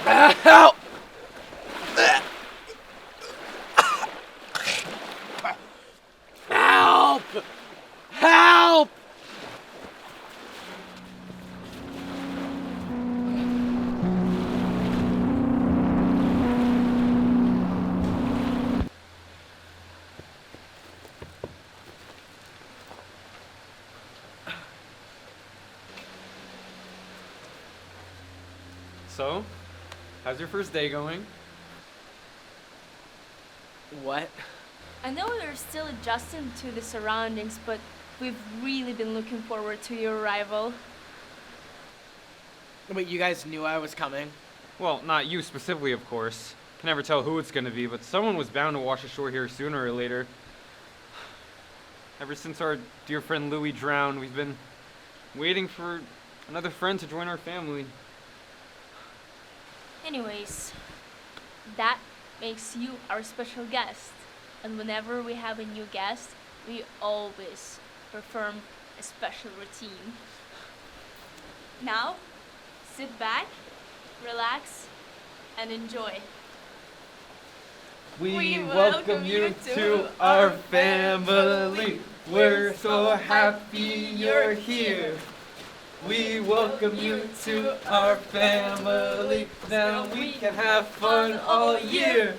Help! Help! Help! So, how's your first day going? What? I know you're still adjusting to the surroundings, but we've really been looking forward to your arrival. Wait, you guys knew I was coming? Well, not you specifically, of course. Can never tell who it's gonna be, but someone was bound to wash ashore here sooner or later. Ever since our dear friend Louis drowned, we've been waiting for another friend to join our family. Anyways, that makes you our special guest. And whenever we have a new guest, we always perform a special routine. Now, sit back, relax, and enjoy. We welcome you to our family. We're so happy you're here. We welcome you to our family. Now we can have fun all year.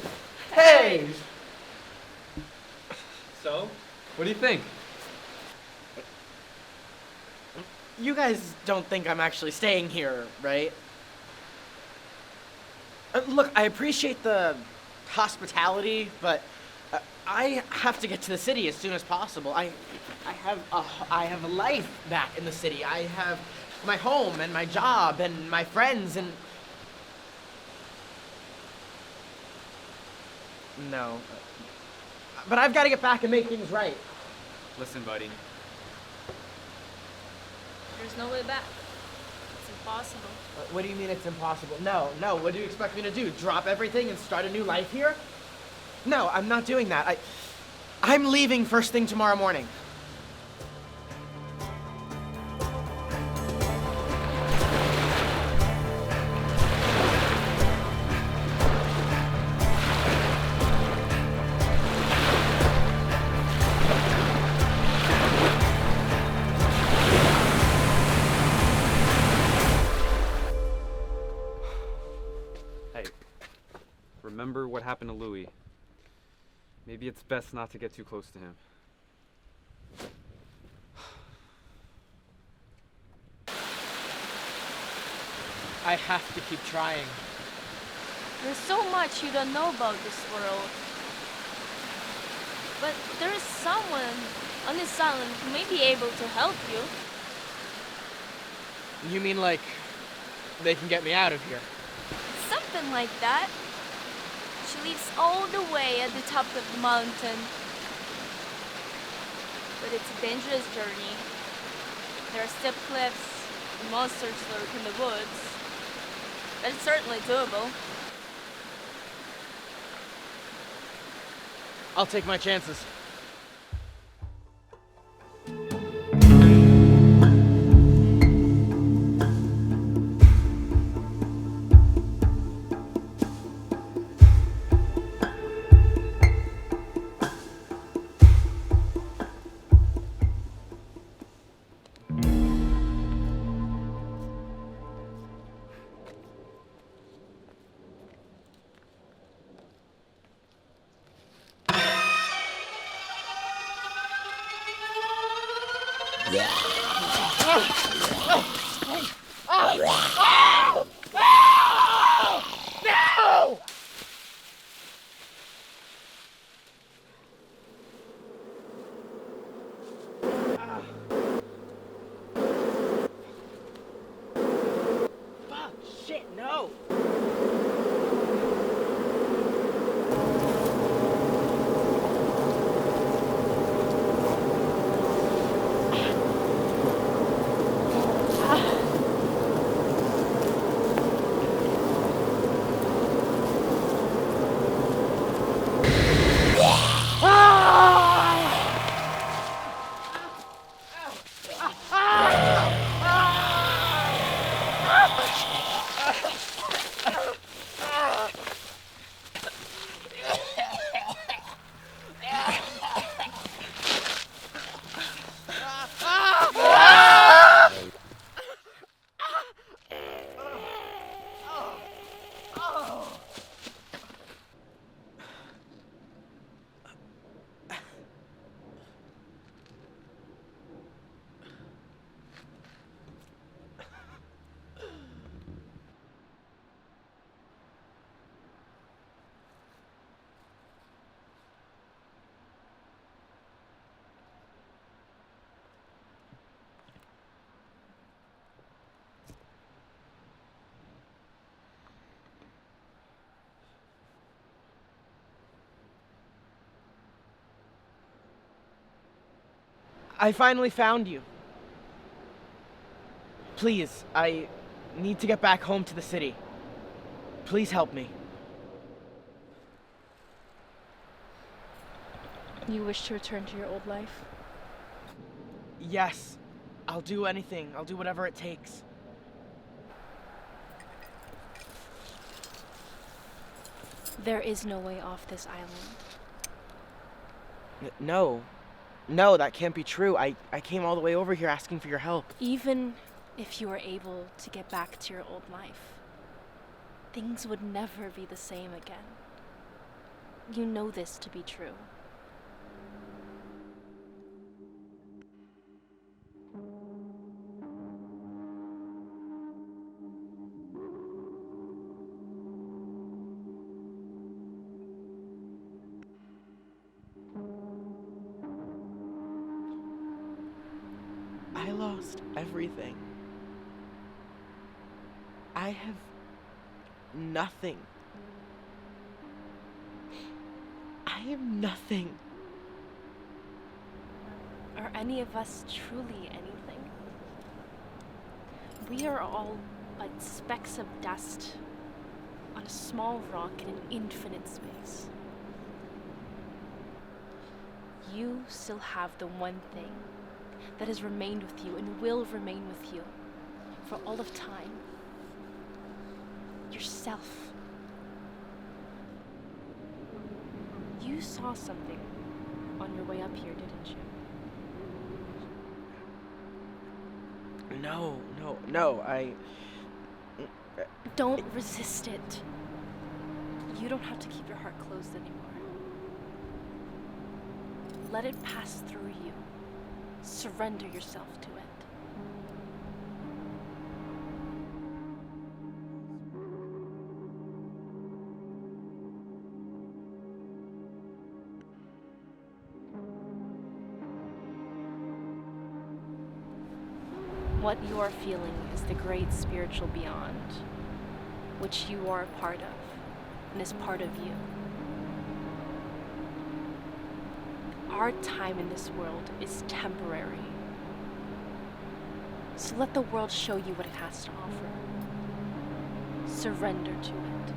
Hey! So, what do you think? You guys don't think I'm actually staying here, right? Look, I appreciate the hospitality, but I have to get to the city as soon as possible. I have a life back in the city. I have my home and my job and my friends and... No. But I've got to get back and make things right. Listen, buddy. There's no way back. It's impossible. What do you mean it's impossible? No. What do you expect me to do? Drop everything and start a new life here? No, I'm not doing that. I'm leaving first thing tomorrow morning. Hey, remember what happened to Louis. Maybe it's best not to get too close to him. I have to keep trying. There's so much you don't know about this world. But there is someone on this island who may be able to help you. You mean like they can get me out of here? Something like that. She lives all the way at the top of the mountain. But it's a dangerous journey. There are steep cliffs and monsters lurk in the woods. But it's certainly doable. I'll take my chances. I finally found you. Please, I need to get back home to the city. Please help me. You wish to return to your old life? Yes, I'll do anything. I'll do whatever it takes. There is no way off this island. No. No, that can't be true. I came all the way over here asking for your help. Even if you were able to get back to your old life, things would never be the same again. You know this to be true. I lost everything. I have nothing. I am nothing. Are any of us truly anything? We are all but specks of dust on a small rock in an infinite space. You still have the one thing that has remained with you and will remain with you for all of time. Yourself. You saw something on your way up here, didn't you? No, I... Don't resist it. You don't have to keep your heart closed anymore. Let it pass through you. Surrender yourself to it. What you are feeling is the great spiritual beyond, which you are a part of, and is part of you. Our time in this world is temporary. So let the world show you what it has to offer. Surrender to it.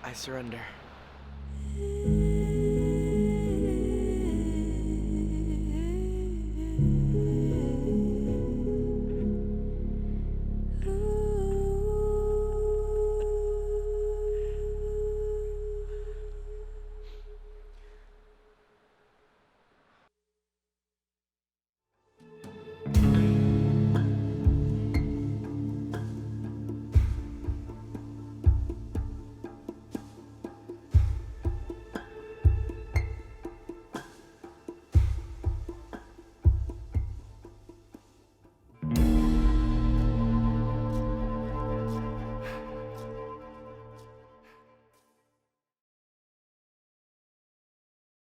I surrender.